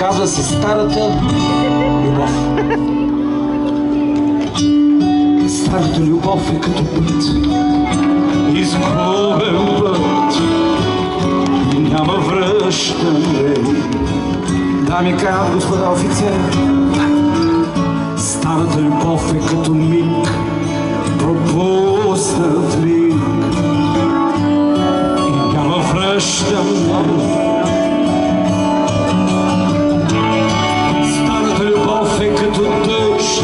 казва се Старата любов. Старата любов е като път, изгубен път и няма връщане. Дами казват, господа офицери, старата любов е като миг, пропуснат миг и няма връщане. Старата любов е като дъжд,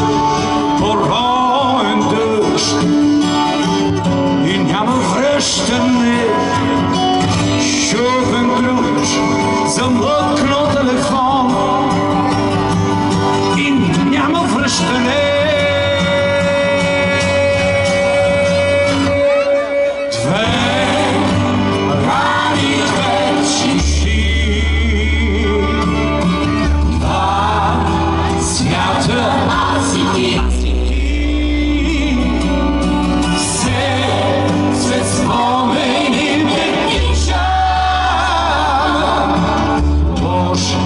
пороен дъжд и няма връщане. Шупен ключ, замлъкнал телефон и няма връщане. Две рани, две шиши, два свята, аз и ти. След спомени ме пича, Боже,